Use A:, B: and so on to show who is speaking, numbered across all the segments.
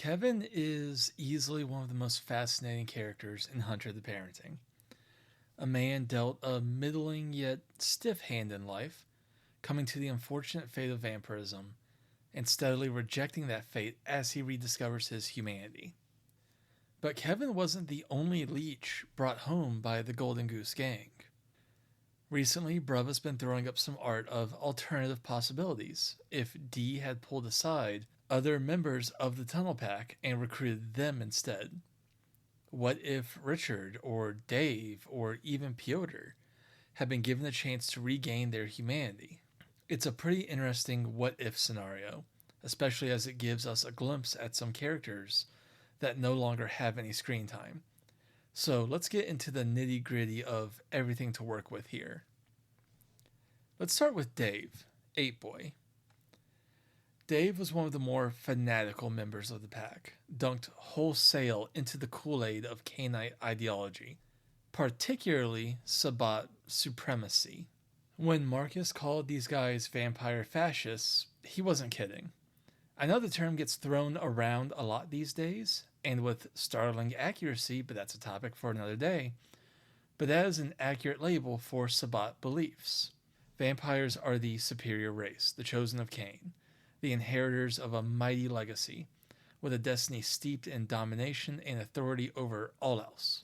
A: Kevin is easily one of the most fascinating characters in Hunter the Parenting. A man dealt a middling yet stiff hand in life, coming to the unfortunate fate of vampirism, and steadily rejecting that fate as he rediscovers his humanity. But Kevin wasn't the only leech brought home by the Golden Goose Gang. Recently, Brava's been throwing up some art of alternative possibilities if Dee had pulled aside other members of the Tunnel Pack and recruited them instead. What if Richard or Dave or even Piotr had been given a chance to regain their humanity? It's a pretty interesting what if scenario, especially as it gives us a glimpse at some characters that no longer have any screen time. So let's get into the nitty gritty of everything to work with here. Let's start with Dave, 8 Boy. Dave was one of the more fanatical members of the pack, dunked wholesale into the Kool-Aid of Cainite ideology, particularly Sabbat supremacy. When Marcus called these guys vampire fascists, he wasn't kidding. I know the term gets thrown around a lot these days, and with startling accuracy, but that's a topic for another day. But that is an accurate label for Sabbat beliefs. Vampires are the superior race, the chosen of Cain, the inheritors of a mighty legacy, with a destiny steeped in domination and authority over all else.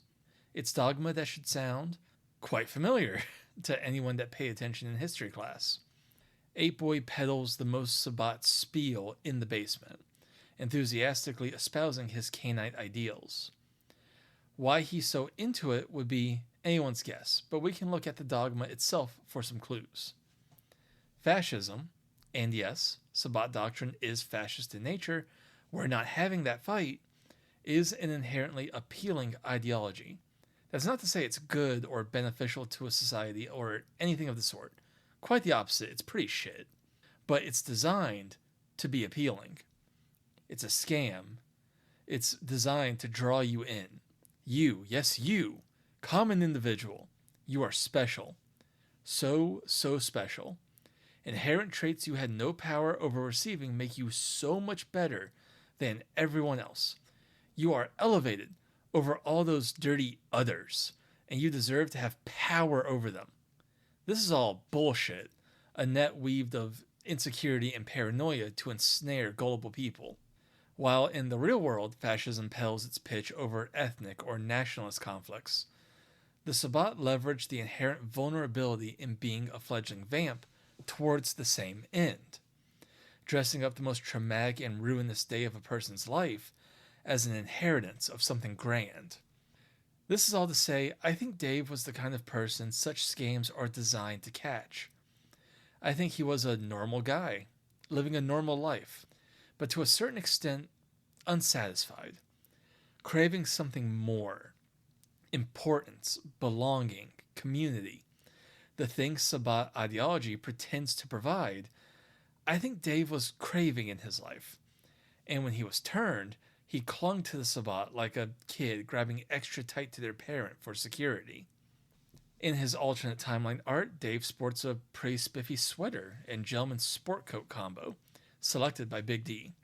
A: It's dogma that should sound quite familiar to anyone that paid attention in history class. 8 Boy peddles the most Sabbat spiel in the basement, enthusiastically espousing his Cainite ideals. Why he's so into it would be anyone's guess, but we can look at the dogma itself for some clues. Fascism, and yes, Sabbat doctrine is fascist in nature, we're not having that fight, is an inherently appealing ideology. That's not to say it's good or beneficial to a society or anything of the sort. Quite the opposite, it's pretty shit. But it's designed to be appealing. It's a scam. It's designed to draw you in. You, yes, you, common individual, you are special. So special. Inherent traits you had no power over receiving make you so much better than everyone else. You are elevated over all those dirty others, and you deserve to have power over them. This is all bullshit, a net weaved of insecurity and paranoia to ensnare gullible people. While in the real world, fascism peddles its pitch over ethnic or nationalist conflicts, the Sabbat leveraged the inherent vulnerability in being a fledgling vamp towards the same end, dressing up the most traumatic and ruinous day of a person's life as an inheritance of something grand. This is all to say, I think Dave was the kind of person such scams are designed to catch. I think he was a normal guy, living a normal life, but to a certain extent, unsatisfied, craving something more, importance, belonging, community, the things Sabbat ideology pretends to provide. I think Dave was craving in his life, and when he was turned, he clung to the Sabbat like a kid grabbing extra tight to their parent for security. In his alternate timeline art, Dave sports a pretty spiffy sweater and gentleman's sport coat combo, selected by Big D.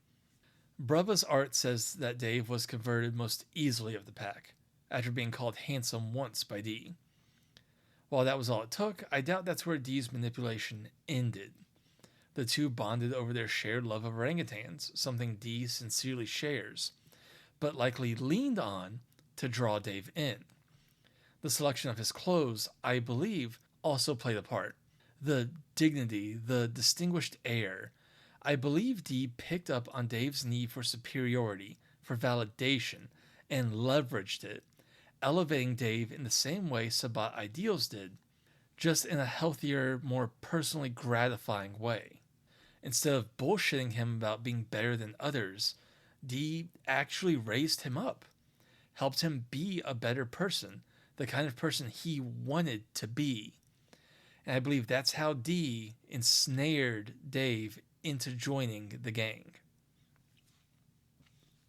A: Brava's art says that Dave was converted most easily of the pack, after being called handsome once by D. While that was all it took, I doubt that's where D's manipulation ended. The two bonded over their shared love of orangutans, something D sincerely shares, but likely leaned on to draw Dave in. The selection of his clothes, I believe, also played a part. The dignity, the distinguished air. I believe D picked up on Dave's need for superiority, for validation, and leveraged it, elevating Dave in the same way Sabbat ideals did, just in a healthier, more personally gratifying way. Instead of bullshitting him about being better than others, D actually raised him up, helped him be a better person, the kind of person he wanted to be. And I believe that's how D ensnared Dave into joining the gang.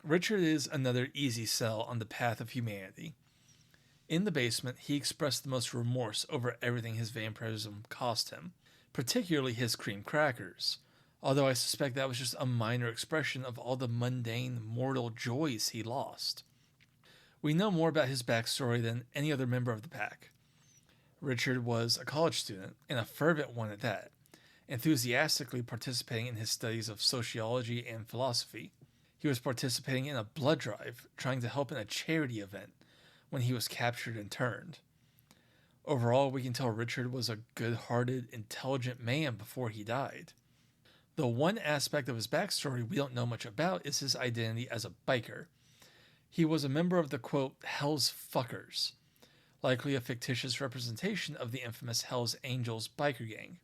A: Richard is another easy sell on the path of humanity. In the basement, he expressed the most remorse over everything his vampirism cost him, particularly his cream crackers, although I suspect that was just a minor expression of all the mundane mortal joys he lost. We know more about his backstory than any other member of the pack. Richard was a college student, and a fervent one at that, enthusiastically participating in his studies of sociology and philosophy. He was participating in a blood drive, trying to help in a charity event, when he was captured and turned. Overall, we can tell Richard was a good-hearted, intelligent man before he died. The one aspect of his backstory we don't know much about is his identity as a biker. He was a member of the, quote, Hell's Fuckers, likely a fictitious representation of the infamous Hell's Angels biker gang.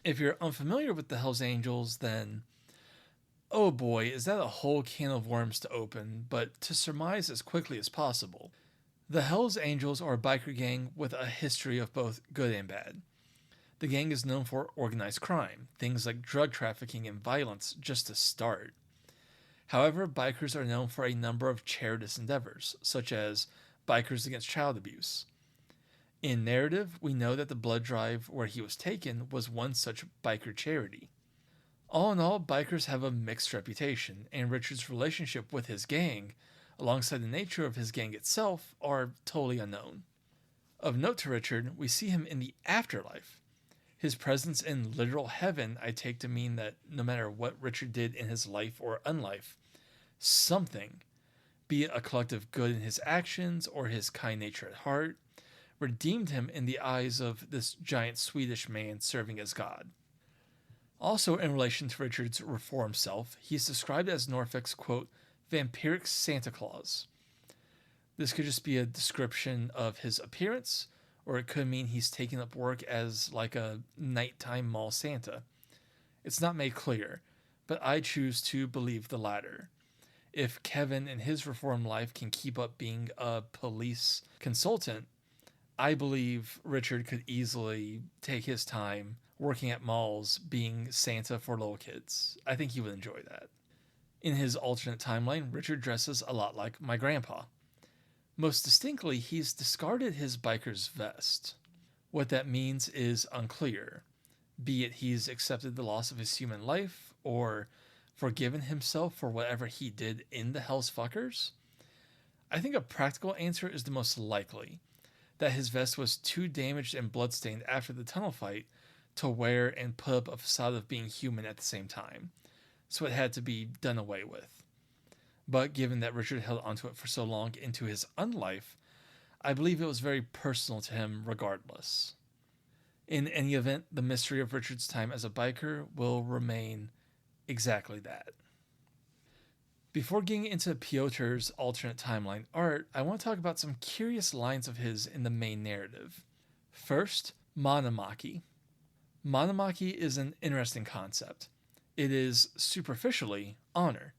A: If you're unfamiliar with the Hell's Angels, then, oh boy, is that a whole can of worms to open, but to surmise as quickly as possible. The Hell's Angels are a biker gang with a history of both good and bad. The gang is known for organized crime, things like drug trafficking and violence, just to start. However, bikers are known for a number of charitous endeavors, such as Bikers Against Child Abuse. In narrative, we know that the blood drive where he was taken was one such biker charity. All in all, bikers have a mixed reputation, and Richard's relationship with his gang, alongside the nature of his gang itself, are totally unknown. Of note to Richard, we see him in the afterlife. His presence in literal heaven I take to mean that no matter what Richard did in his life or unlife, something, be it a collective good in his actions or his kind nature at heart, redeemed him in the eyes of this giant Swedish man serving as God. Also, in relation to Richard's reformed self, he is described as Norfolk's, quote, vampiric Santa Claus. This could just be a description of his appearance, or it could mean he's taking up work as like a nighttime mall Santa. It's not made clear, but I choose to believe the latter. If Kevin in his reformed life can keep up being a police consultant, I believe Richard could easily take his time working at malls being Santa for little kids. I think he would enjoy that. In his alternate timeline, Richard dresses a lot like my grandpa. Most distinctly, he's discarded his biker's vest. What that means is unclear, be it he's accepted the loss of his human life or forgiven himself for whatever he did in the Hell's Fuckers. I think a practical answer is the most likely, that his vest was too damaged and bloodstained after the tunnel fight to wear and put up a facade of being human at the same time, so it had to be done away with. But given that Richard held onto it for so long into his unlife, I believe it was very personal to him regardless. In any event, the mystery of Richard's time as a biker will remain exactly that. Before getting into Piotr's alternate timeline art, I want to talk about some curious lines of his in the main narrative. First, Monomachy. Monomachy is an interesting concept. It is, superficially, honor.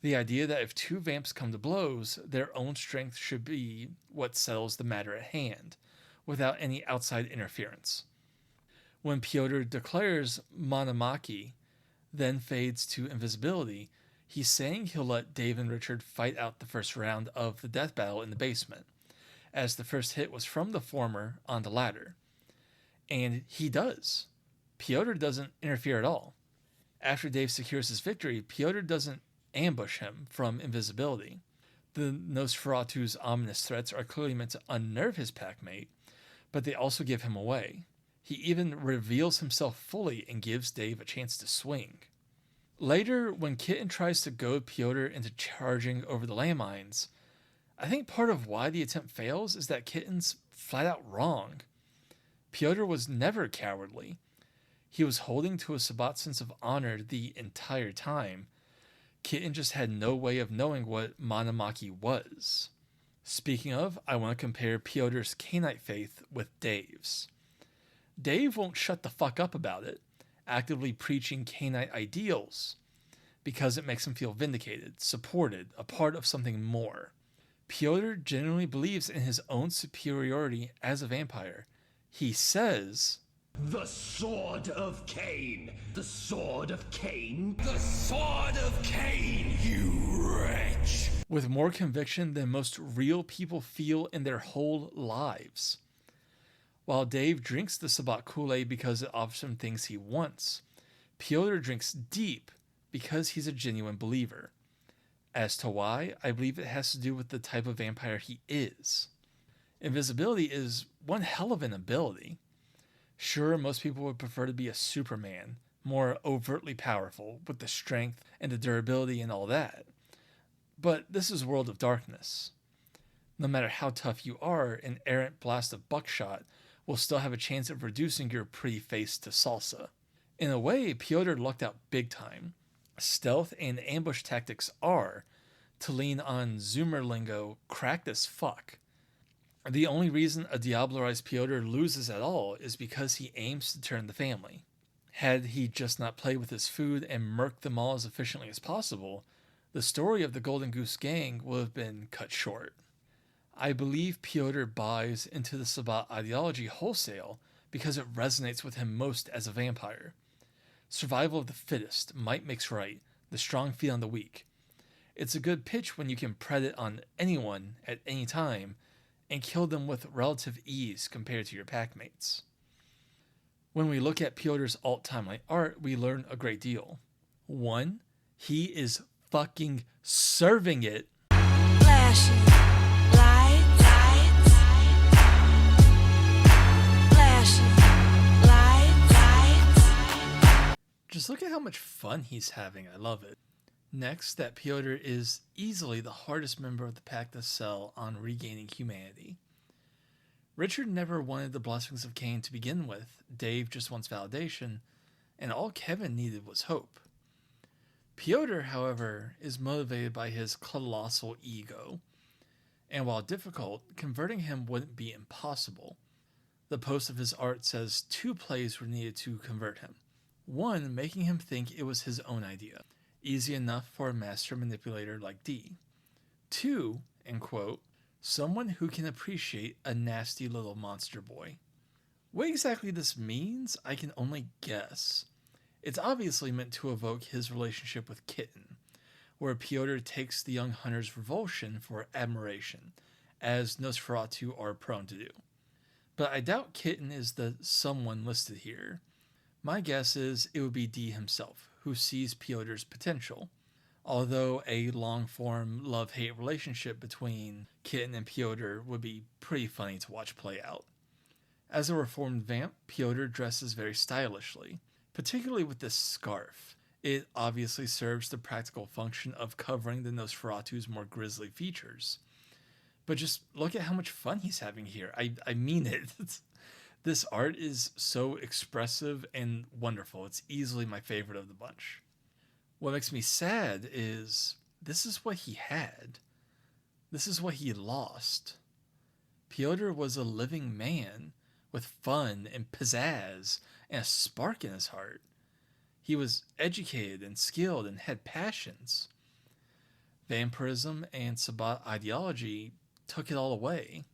A: The idea that if two vamps come to blows, their own strength should be what settles the matter at hand, without any outside interference. When Piotr declares Monomachy, then fades to invisibility, he's saying he'll let Dave and Richard fight out the first round of the death battle in the basement, as the first hit was from the former on the latter. And he does. Piotr doesn't interfere at all. After Dave secures his victory, Piotr doesn't ambush him from invisibility. The Nosferatu's ominous threats are clearly meant to unnerve his packmate, but they also give him away. He even reveals himself fully and gives Dave a chance to swing. Later, when Kitten tries to goad Piotr into charging over the landmines, I think part of why the attempt fails is that Kitten's flat out wrong. Piotr was never cowardly. He was holding to a Sabbat sense of honor the entire time. Kitten just had no way of knowing what Monomachy was. Speaking of, I want to compare Piotr's Cainite faith with Dave's. Dave won't shut the fuck up about it, actively preaching Cainite ideals, because it makes him feel vindicated, supported, a part of something more. Piotr genuinely believes in his own superiority as a vampire. He says,
B: "The sword of Cain! The sword of Cain! The sword of Cain, you wretch!"
A: with more conviction than most real people feel in their whole lives. While Dave drinks the Sabbat Kool-Aid because it offers him things he wants, Pyotr drinks deep because he's a genuine believer. As to why, I believe it has to do with the type of vampire he is. Invisibility is one hell of an ability. Sure, most people would prefer to be a Superman, more overtly powerful, with the strength and the durability and all that. But this is World of Darkness. No matter how tough you are, an errant blast of buckshot will still have a chance of reducing your pretty face to salsa. In a way, Pyotr lucked out big time. Stealth and ambush tactics are, to lean on Zoomer lingo, cracked as fuck. The only reason a Diablerized Pyotr loses at all is because he aims to turn the family. Had he just not played with his food and murked them all as efficiently as possible, the story of the Golden Goose Gang would have been cut short. I believe Pyotr buys into the Sabbat ideology wholesale because it resonates with him most as a vampire. Survival of the fittest, might makes right, the strong feed on the weak. It's a good pitch when you can pred it on anyone at any time and kill them with relative ease compared to your packmates. When we look at Pyotr's alt-timeline art, we learn a great deal. 1. He is fucking serving it.
C: Flashing lights, flashing lights.
A: Just look at how much fun he's having. I love it. Next, that Pyotr is easily the hardest member of the pack to sell on regaining humanity. Richard never wanted the blessings of Cain to begin with. Dave just wants validation, and all Kevin needed was hope. Pyotr, however, is motivated by his colossal ego, and while difficult, converting him wouldn't be impossible. The post of his art says 2 plays were needed to convert him. 1, making him think it was his own idea. Easy enough for a master manipulator like D. 2, end quote, someone who can appreciate a nasty little monster boy. What exactly this means, I can only guess. It's obviously meant to evoke his relationship with Kitten, where Pyotr takes the young hunter's revulsion for admiration, as Nosferatu are prone to do. But I doubt Kitten is the someone listed here. My guess is it would be D himself, who sees Pyotr's potential, although a long-form love-hate relationship between Kitten and Pyotr would be pretty funny to watch play out. As a reformed vamp, Pyotr dresses very stylishly, particularly with this scarf. It obviously serves the practical function of covering the Nosferatu's more grisly features. But just look at how much fun he's having here. I mean it. This art is so expressive and wonderful. It's easily my favorite of the bunch. What makes me sad is this is what he had. This is what he lost. Pyotr was a living man with fun and pizzazz and a spark in his heart. He was educated and skilled and had passions. Vampirism and Sabbat ideology took it all away.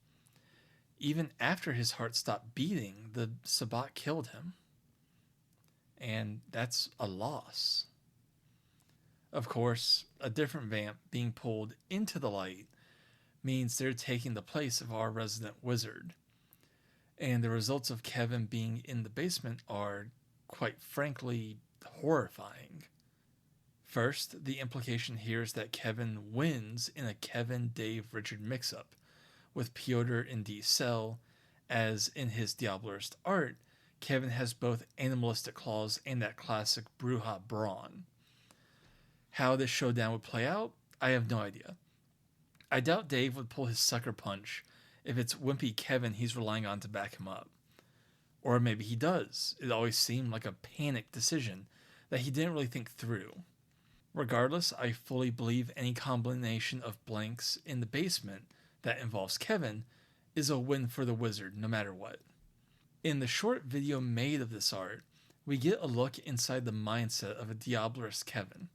A: Even after his heart stopped beating, the Sabbat killed him. And that's a loss. Of course, a different vamp being pulled into the light means they're taking the place of our resident wizard. And the results of Kevin being in the basement are, quite frankly, horrifying. First, the implication here is that Kevin wins in a Kevin-Dave-Richard mix-up, with Pyotr in D's cell, as in his Diablerist art, Kevin has both animalistic claws and that classic Bruja brawn. How this showdown would play out, I have no idea. I doubt Dave would pull his sucker punch if it's wimpy Kevin he's relying on to back him up. Or maybe he does. It always seemed like a panicked decision that he didn't really think through. Regardless, I fully believe any combination of blanks in the basement that involves Kevin is a win for the wizard no matter what. In the short video made of this art, we get a look inside the mindset of a Diablerist Kevin.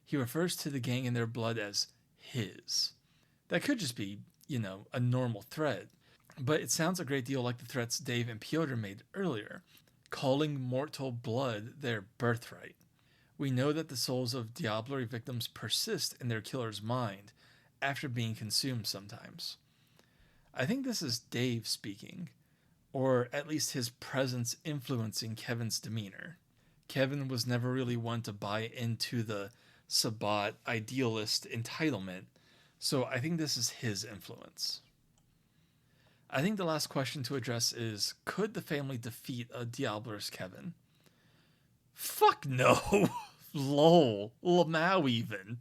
A: He refers to the gang and their blood as his. That could just be, a normal threat, but it sounds a great deal like the threats Dave and Pyotr made earlier, calling mortal blood their birthright. We know that the souls of Diablerie victims persist in their killer's mind after being consumed sometimes. I think this is Dave speaking, or at least his presence influencing Kevin's demeanor. Kevin was never really one to buy into the Sabbat idealist entitlement, so I think this is his influence. I think the last question to address is, could the family defeat a Diabler's Kevin? Fuck no! Lol. Lamau even.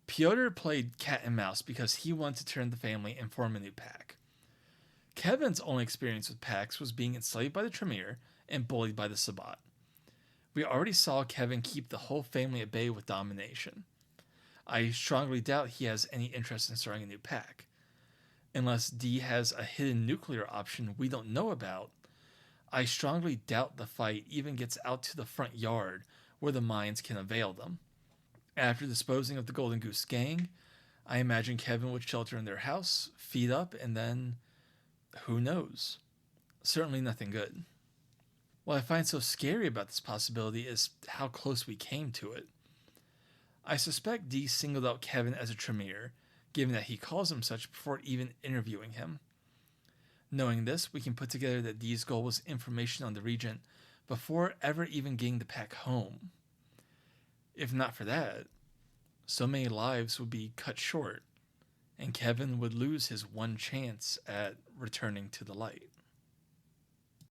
A: Piotr played cat and mouse because he wanted to turn the family and form a new pack. Kevin's only experience with packs was being enslaved by the Tremere and bullied by the Sabbat. We already saw Kevin keep the whole family at bay with domination. I strongly doubt he has any interest in starting a new pack. Unless D has a hidden nuclear option we don't know about, I strongly doubt the fight even gets out to the front yard where the mines can avail them. After disposing of the Golden Goose gang, I imagine Kevin would shelter in their house, feed up, and then, who knows? Certainly nothing good. What I find so scary about this possibility is how close we came to it. I suspect D singled out Kevin as a Tremere, given that he calls him such before even interviewing him. Knowing this, we can put together that D's goal was information on the Regent before ever even getting the pack home. If not for that, so many lives would be cut short, and Kevin would lose his one chance at returning to the light.